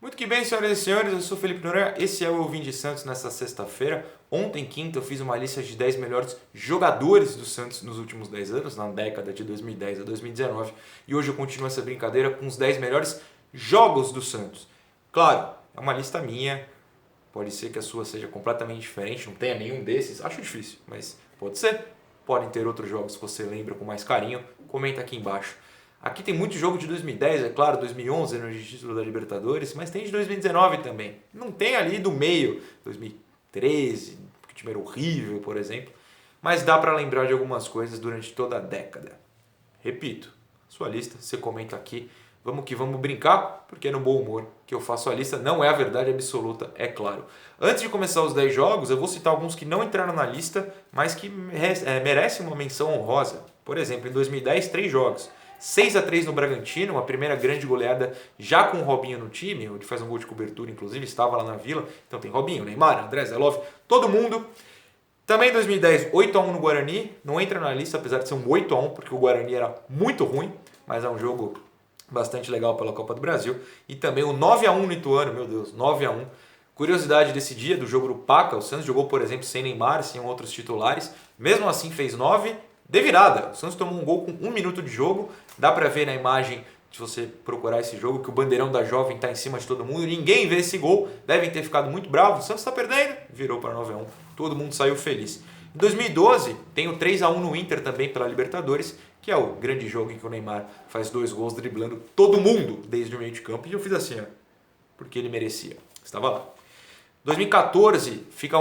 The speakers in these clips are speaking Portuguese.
Muito que bem, senhoras e senhores, eu sou Felipe Noronha, esse é o Eu Vim de Santos nessa sexta-feira. Ontem, quinta, eu fiz uma lista de 10 melhores jogadores do Santos nos últimos 10 anos, na década de 2010 a 2019. E hoje eu continuo essa brincadeira com os 10 melhores jogos do Santos. Claro, é uma lista minha, pode ser que a sua seja completamente diferente, não tenha nenhum desses, acho difícil, mas pode ser. Podem ter outros jogos que você lembra com mais carinho, comenta aqui embaixo. Aqui tem muito jogo de 2010, é claro, 2011 no título da Libertadores, mas tem de 2019 também. Não tem ali do meio, 2013, porque o time era horrível, por exemplo, mas dá para lembrar de algumas coisas durante toda a década. Repito, sua lista, você comenta aqui. Vamos que vamos brincar, porque é no bom humor que eu faço a lista, não é a verdade absoluta, é claro. Antes de começar os 10 jogos, eu vou citar alguns que não entraram na lista, mas que merecem uma menção honrosa. Por exemplo, em 2010, 3 jogos. 6-3 no Bragantino, uma primeira grande goleada já com o Robinho no time, onde faz um gol de cobertura, inclusive, estava lá na Vila. Então tem Robinho, Neymar, André, Zé Love, todo mundo. Também em 2010, 8-1 no Guarani, não entra na lista, apesar de ser um 8-1, porque o Guarani era muito ruim, mas é um jogo bastante legal pela Copa do Brasil. E também o 9-1 no Ituano, meu Deus, 9-1. Curiosidade desse dia, do jogo do Paca, o Santos jogou, por exemplo, sem Neymar, sem outros titulares, mesmo assim fez 9 de virada. O Santos tomou um gol com 1 minuto de jogo, dá pra ver na imagem, se você procurar esse jogo, que o bandeirão da Jovem tá em cima de todo mundo, ninguém vê esse gol, devem ter ficado muito bravos, o Santos tá perdendo, virou para 9-1, todo mundo saiu feliz. Em 2012, tem o 3-1 no Inter também pela Libertadores, que é o grande jogo em que o Neymar faz 2 gols driblando todo mundo desde o meio de campo, e eu fiz assim, ó, porque ele merecia, estava lá. 2014 fica a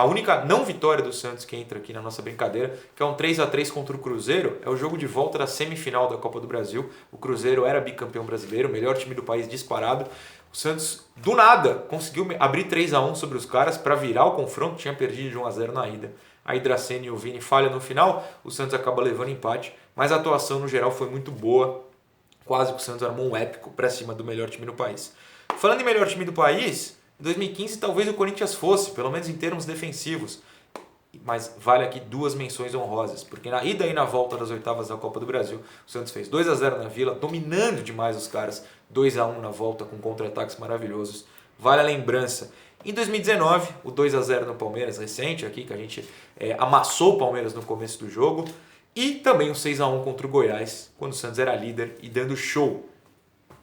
única não vitória do Santos que entra aqui na nossa brincadeira, que é um 3-3 contra o Cruzeiro, é o jogo de volta da semifinal da Copa do Brasil. O Cruzeiro era bicampeão brasileiro, o melhor time do país disparado. O Santos, do nada, conseguiu abrir 3-1 sobre os caras para virar o confronto, tinha perdido de 1-0 na ida. Aí Dracena e o Vini falham no final, o Santos acaba levando empate, mas a atuação no geral foi muito boa, quase que o Santos armou um épico para cima do melhor time do país. Falando em melhor time do país, em 2015 talvez o Corinthians fosse, pelo menos em termos defensivos, mas vale aqui 2 menções honrosas, porque na ida e na volta das oitavas da Copa do Brasil, o Santos fez 2-0 na Vila, dominando demais os caras, 2-1 na volta com contra-ataques maravilhosos, vale a lembrança. Em 2019, o 2-0 no Palmeiras, recente aqui, que a gente amassou o Palmeiras no começo do jogo, e também o 6-1 contra o Goiás, quando o Santos era líder e dando show.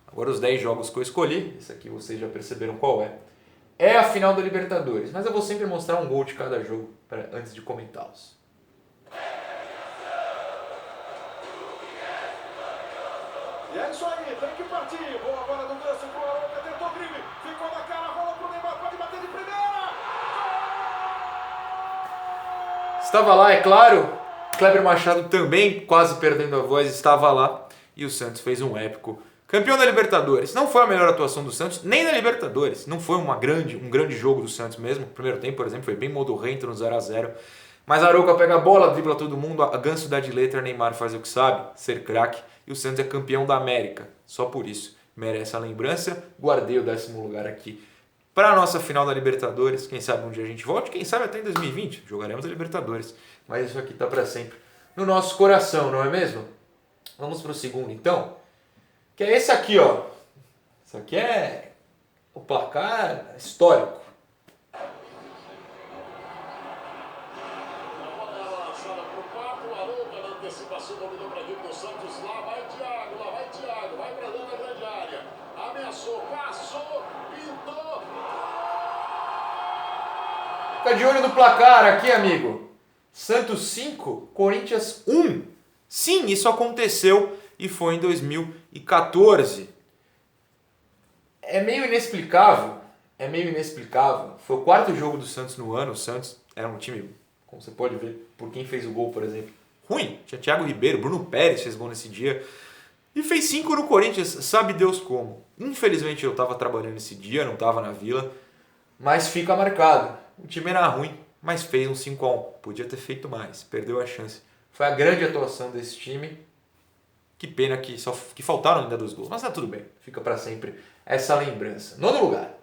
Agora os 10 jogos que eu escolhi, esse aqui vocês já perceberam qual é. É a final da Libertadores, mas eu vou sempre mostrar um gol de cada jogo antes de comentá-los. E é isso aí, tem que partir. Boa bola do Ganso pro Arouca, tentou drible, ficou na cara, bola pro Neymar, pode bater de primeira. Estava lá, é claro, Kleber Machado também quase perdendo a voz, estava lá e o Santos fez um épico. Campeão da Libertadores. Não foi a melhor atuação do Santos, nem na Libertadores. Não foi um grande jogo do Santos mesmo. O primeiro tempo, por exemplo, foi bem modorrento no 0-0. Mas a Arouca pega a bola, dribla todo mundo, a Ganso dá de letra, Neymar faz o que sabe, ser craque. E o Santos é campeão da América. Só por isso. Merece a lembrança. Guardei o 10º lugar aqui para a nossa final da Libertadores. Quem sabe um dia a gente volte, quem sabe até em 2020. Jogaremos a Libertadores. Mas isso aqui está para sempre no nosso coração, não é mesmo? Vamos para o segundo, então. Que é esse aqui, ó. Isso aqui é o placar histórico. Fica de olho no placar aqui, amigo. Santos 5, Corinthians 1. Sim, isso aconteceu. E foi em 2014. É meio inexplicável. Foi o 4º jogo do Santos no ano. O Santos era um time, como você pode ver, por quem fez o gol, por exemplo, ruim. Tinha Thiago Ribeiro, Bruno Pérez fez gol nesse dia. E fez 5 no Corinthians, sabe Deus como. Infelizmente eu estava trabalhando esse dia, não estava na Vila. Mas fica marcado. O time era ruim, mas fez um 5-1. Podia ter feito mais, perdeu a chance. Foi a grande atuação desse time. Que pena que faltaram ainda 2 gols, mas tá tudo bem, fica para sempre essa lembrança. 9º lugar.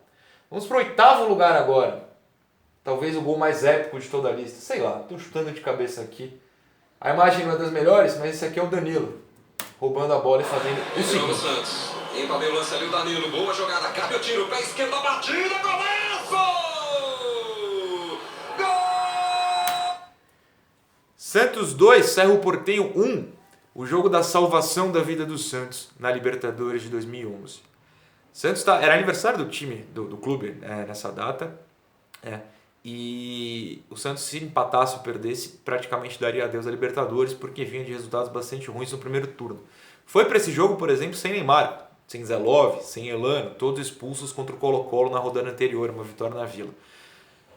Vamos pro 8º lugar agora. Talvez o gol mais épico de toda a lista. Sei lá, tô chutando de cabeça aqui. A imagem não é das melhores, mas esse aqui é o Danilo. Roubando a bola e fazendo o seguinte. Limpa bem o lance ali o Danilo. Boa jogada. Cabe o tiro. Pé esquerdo. A batida. Golaço! Gol! Santos 2, Cerro Porteño 1. O jogo da salvação da vida do Santos na Libertadores de 2011. Santos era aniversário do time, do clube nessa data. E o Santos, se empatasse ou perdesse, praticamente daria adeus à Libertadores, porque vinha de resultados bastante ruins no primeiro turno. Foi para esse jogo, por exemplo, sem Neymar, sem Zé Love, sem Elano, todos expulsos contra o Colo-Colo na rodada anterior, uma vitória na Vila.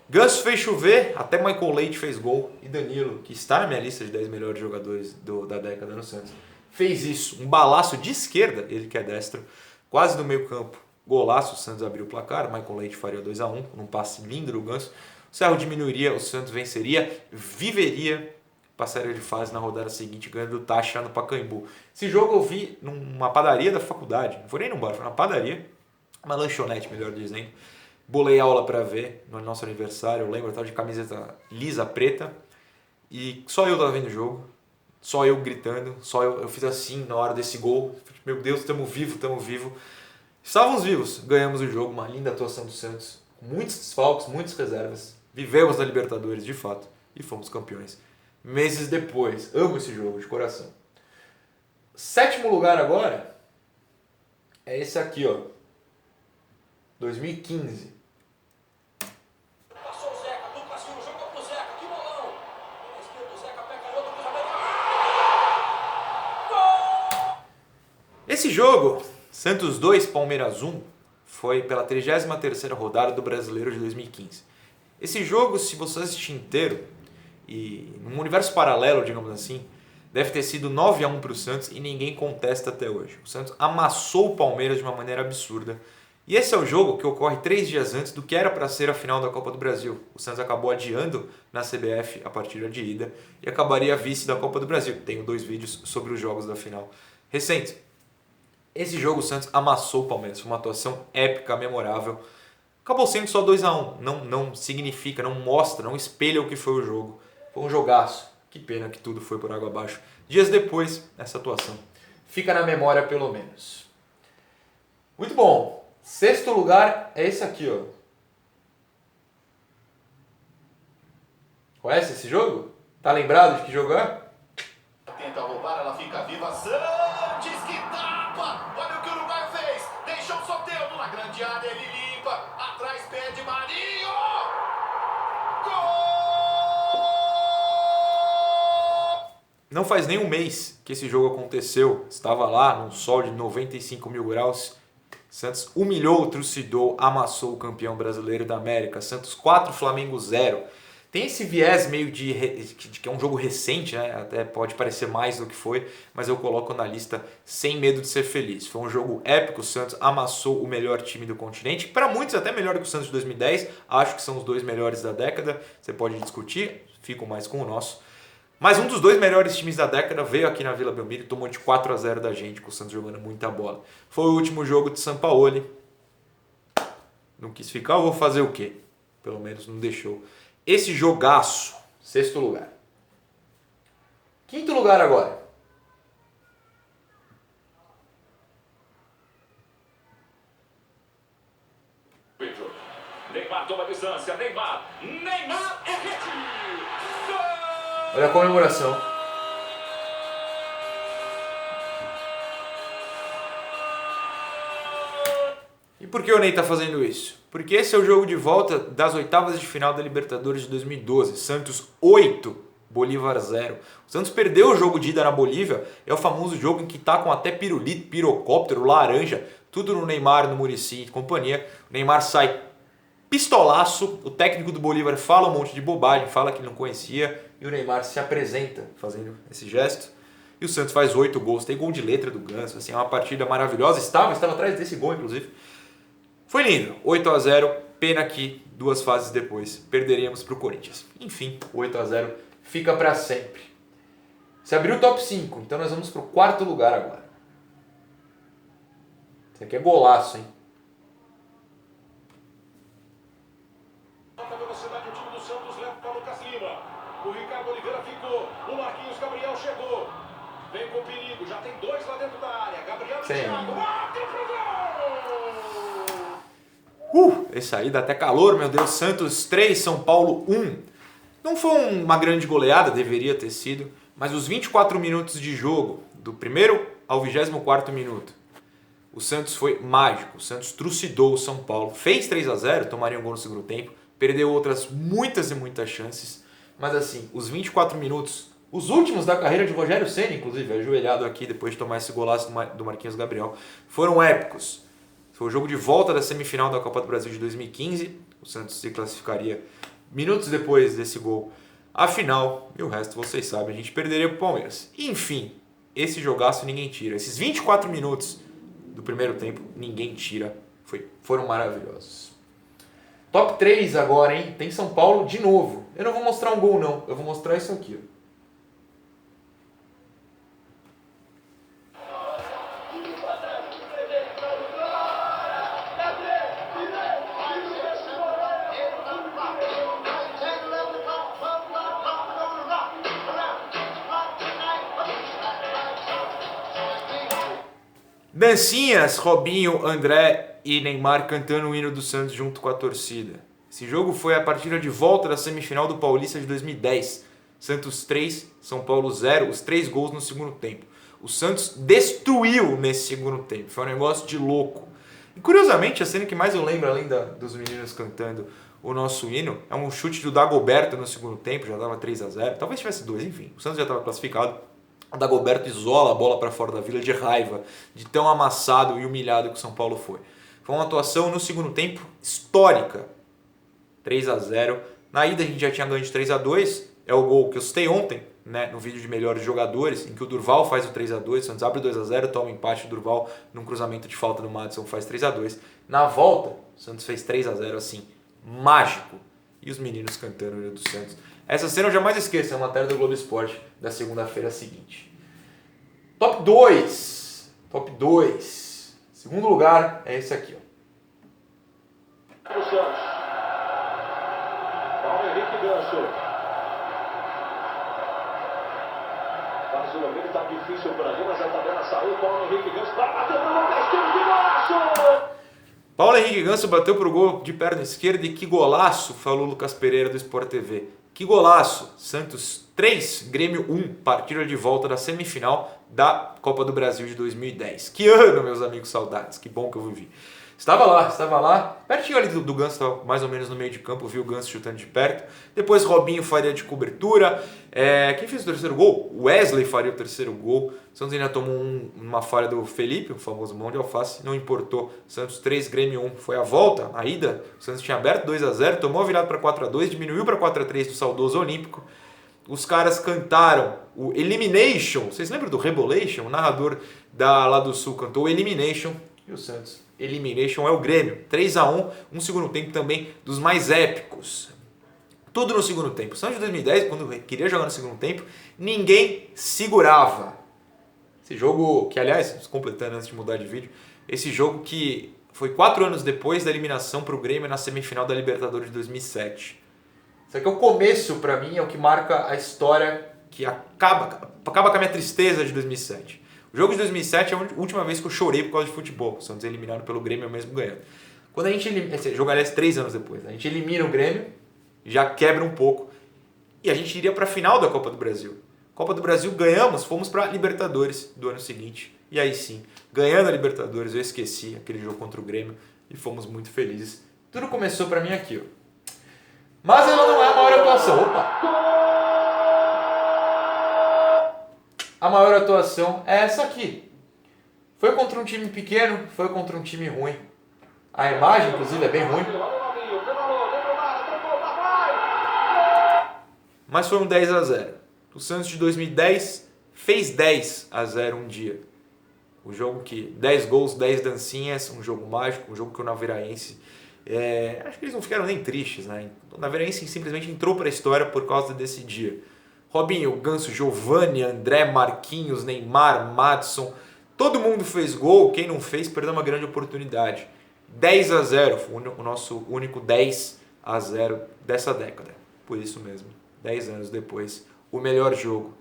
Ganso fez chover, até Michael Leite fez gol, e Danilo, que está na minha lista de 10 melhores jogadores da década no Santos, fez isso. Um balaço de esquerda, ele que é destro, quase no meio campo. Golaço, o Santos abriu o placar, Michael Leite faria 2-1, num passe lindo do Ganso. O Cerro diminuiria, o Santos venceria, viveria, passaria de fase na rodada seguinte, ganhando do Táchira no Pacaembu. Esse jogo eu vi numa padaria da faculdade, não foi nem num bar, foi na padaria, uma lanchonete, melhor dizendo. Bolei aula para ver no nosso aniversário, eu lembro, eu estava de camiseta lisa preta e só eu estava vendo o jogo, só eu gritando, só eu fiz assim na hora desse gol, meu Deus, estamos vivos, estamos vivos. Estávamos vivos, ganhamos o jogo, uma linda atuação do Santos, muitos desfalques, muitas reservas, vivemos na Libertadores de fato e fomos campeões. Meses depois, amo esse jogo de coração. 7º lugar agora é esse aqui, ó, 2015. Passou o Zeca, Lucas Silva, jogou pro Zeca, que bolão! Esquerdo, Zeca pega outro, gol! Esse jogo, Santos 2, Palmeiras 1, foi pela 33ª rodada do Brasileiro de 2015. Esse jogo, se você assistir inteiro, e num universo paralelo, digamos assim, deve ter sido 9-1 para o Santos e ninguém contesta até hoje. O Santos amassou o Palmeiras de uma maneira absurda. E esse é o jogo que ocorre 3 dias antes do que era para ser a final da Copa do Brasil. O Santos acabou adiando na CBF a partida de ida e acabaria vice da Copa do Brasil. Tenho 2 vídeos sobre os jogos da final recentes. Esse jogo o Santos amassou o Palmeiras, foi uma atuação épica, memorável. Acabou sendo só 2-1, não significa, não mostra, não espelha o que foi o jogo. Foi um jogaço, que pena que tudo foi por água abaixo. Dias depois, essa atuação fica na memória pelo menos. Muito bom, 6º lugar é esse aqui, ó. Conhece esse jogo? Tá lembrado de que jogo é? Tenta roubar, ela fica viva. Santos que tapa! Olha o que o Uruguai fez! Deixou o Soteldo na grande área, ele limpa. Atrás pede Marinho! Gol! Não faz nem um mês que esse jogo aconteceu. Estava lá num sol de 95 mil graus. Santos humilhou, trucidou, amassou o campeão brasileiro da América. Santos 4, Flamengo 0. Tem esse viés meio de que é um jogo recente, né? Até pode parecer mais do que foi, mas eu coloco na lista sem medo de ser feliz. Foi um jogo épico, o Santos amassou o melhor time do continente, para muitos até melhor que o Santos de 2010, acho que são os 2 melhores da década, você pode discutir, fico mais com o nosso. Mas um dos 2 melhores times da década veio aqui na Vila Belmiro e tomou de 4-0 da gente, com o Santos jogando muita bola. Foi o último jogo de Sampaoli, não quis ficar, eu vou fazer o quê? Pelo menos não deixou. Esse jogaço, 6º lugar. 5º lugar agora. Neymar toma distância, Neymar é rede! Olha a comemoração. E por que o Ney está fazendo isso? Porque esse é o jogo de volta das oitavas de final da Libertadores de 2012. Santos 8, Bolívar 0. O Santos perdeu o jogo de ida na Bolívia. É o famoso jogo em que tá com até pirulito, pirocóptero, laranja, tudo no Neymar, no Muricy e companhia. O Neymar sai pistolaço, o técnico do Bolívar fala um monte de bobagem, fala que não conhecia e o Neymar se apresenta fazendo esse gesto. E o Santos faz 8 gols, tem gol de letra do Ganso, assim, é uma partida maravilhosa. Estava atrás desse gol, inclusive. Foi lindo, 8-0, pena que 2 fases depois perderíamos para o Corinthians. Enfim, 8-0 fica para sempre. Se abriu o top 5, então nós vamos para o 4º lugar agora. Isso aqui é golaço, hein? Alta velocidade, o time do Santos leva para o Lucas Lima. O Ricardo Oliveira ficou, o Marquinhos Gabriel chegou. Vem com perigo, já tem 2 lá dentro da área. Gabriel e Sim. Thiago. Bateu pro gol! Esse aí dá até calor, meu Deus. Santos 3, São Paulo 1. Não foi uma grande goleada, deveria ter sido, mas os 24 minutos de jogo, do primeiro ao 24º minuto, o Santos foi mágico. O Santos trucidou o São Paulo, fez 3-0, tomaria um gol no segundo tempo, perdeu outras muitas e muitas chances, mas assim, os 24 minutos, os últimos da carreira de Rogério Ceni, inclusive, ajoelhado aqui depois de tomar esse golaço do Marquinhos Gabriel, foram épicos. Foi o jogo de volta da semifinal da Copa do Brasil de 2015, o Santos se classificaria minutos depois desse gol à final, e o resto vocês sabem, a gente perderia pro Palmeiras. Enfim, esse jogaço ninguém tira. Esses 24 minutos do primeiro tempo, ninguém tira. Foram maravilhosos. Top 3 agora, hein? Tem São Paulo de novo. Eu não vou mostrar um gol, não. Eu vou mostrar isso aqui, ó. Dancinhas, Robinho, André e Neymar cantando o hino do Santos junto com a torcida. Esse jogo foi a partida de volta da semifinal do Paulista de 2010. Santos 3, São Paulo 0, os 3 gols no segundo tempo. O Santos destruiu nesse segundo tempo, foi um negócio de louco. E curiosamente, a cena que mais eu lembro, além dos meninos cantando o nosso hino, é um chute do Dagoberto no segundo tempo, já dava 3-0, talvez tivesse 2, enfim. O Santos já estava classificado. O Dagoberto isola a bola para fora da Vila de raiva, de tão amassado e humilhado que o São Paulo foi. Foi uma atuação no segundo tempo histórica. 3-0. Na ida a gente já tinha ganho de 3-2. É o gol que eu citei ontem, né, no vídeo de melhores jogadores, em que o Durval faz o 3-2. O Santos abre 2-0, toma empate. O Durval, num cruzamento de falta do Madison, faz 3-2. Na volta, o Santos fez 3-0 assim, mágico. E os meninos cantando o hino do Santos. Essa cena eu jamais esqueço, é a matéria do Globo Esporte da segunda-feira seguinte. Top 2. Top 2. Segundo lugar é esse aqui, ó. O Santos. Paulo Henrique Ganso. Barcelona está difícil para ele, mas a tabela saiu. Paulo Henrique Ganso vai bater pro gol da esquerda, que golaço! Paulo Henrique Ganso bateu pro gol de perna esquerda e que golaço, falou Lucas Pereira do Sport TV. Que golaço! Santos 3, Grêmio 1, partida de volta da semifinal da Copa do Brasil de 2010. Que ano, meus amigos, saudades, que bom que eu vivi. Estava lá, pertinho ali do Ganso, estava mais ou menos no meio de campo, vi o Ganso chutando de perto. Depois Robinho faria de cobertura. Quem fez o terceiro gol? Wesley faria o terceiro gol. O Santos ainda tomou uma falha do Felipe, o famoso mão de alface, não importou. Santos 3, Grêmio 1. Foi a volta, a ida. O Santos tinha aberto 2-0, tomou a virada para 4-2, diminuiu para 4-3 do saudoso Olímpico. Os caras cantaram o Elimination. Vocês lembram do Rebolation? O narrador lá do Sul cantou o Elimination. E o Santos, Elimination é o Grêmio. 3-1, um segundo tempo também dos mais épicos. Tudo no segundo tempo. O Santos de 2010, quando queria jogar no segundo tempo, ninguém segurava. Esse jogo, que aliás, completando antes de mudar de vídeo, esse jogo que foi 4 anos depois da eliminação para o Grêmio na semifinal da Libertadores de 2007. Isso aqui é o começo, para mim, é o que marca a história que acaba com a minha tristeza de 2007. O jogo de 2007 é a última vez que eu chorei por causa de futebol. O Santos eliminado pelo Grêmio, mesmo ganhando. Quando a gente elimina, esse jogo, aliás, 3 anos depois, a gente elimina o Grêmio, já quebra um pouco, e a gente iria para a final da Copa do Brasil. Copa do Brasil ganhamos, fomos para a Libertadores do ano seguinte. E aí sim, ganhando a Libertadores, eu esqueci aquele jogo contra o Grêmio e fomos muito felizes. Tudo começou para mim aqui, ó. Mas ela não é a maior atuação. Opa! A maior atuação é essa aqui. Foi contra um time pequeno, foi contra um time ruim. A imagem, inclusive, é bem ruim. Mas foi um 10-0. O Santos de 2010 fez 10-0 um dia. O jogo que 10 gols, 10 dancinhas, um jogo mágico, um jogo que o Naviraense... acho que eles não ficaram nem tristes, né? O Naviraense simplesmente entrou para a história por causa desse dia. Robinho, Ganso, Giovani, André, Marquinhos, Neymar, Madison, todo mundo fez gol, quem não fez perdeu uma grande oportunidade. 10-0, foi o nosso único 10-0 dessa década. Por isso mesmo, 10 anos depois, o melhor jogo.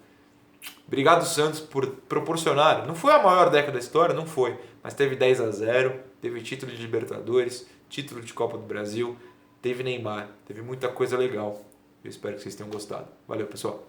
Obrigado, Santos, por proporcionar. Não foi a maior década da história, não foi, mas teve 10-0, teve título de Libertadores, título de Copa do Brasil, teve Neymar, teve muita coisa legal. Eu espero que vocês tenham gostado. Valeu, pessoal.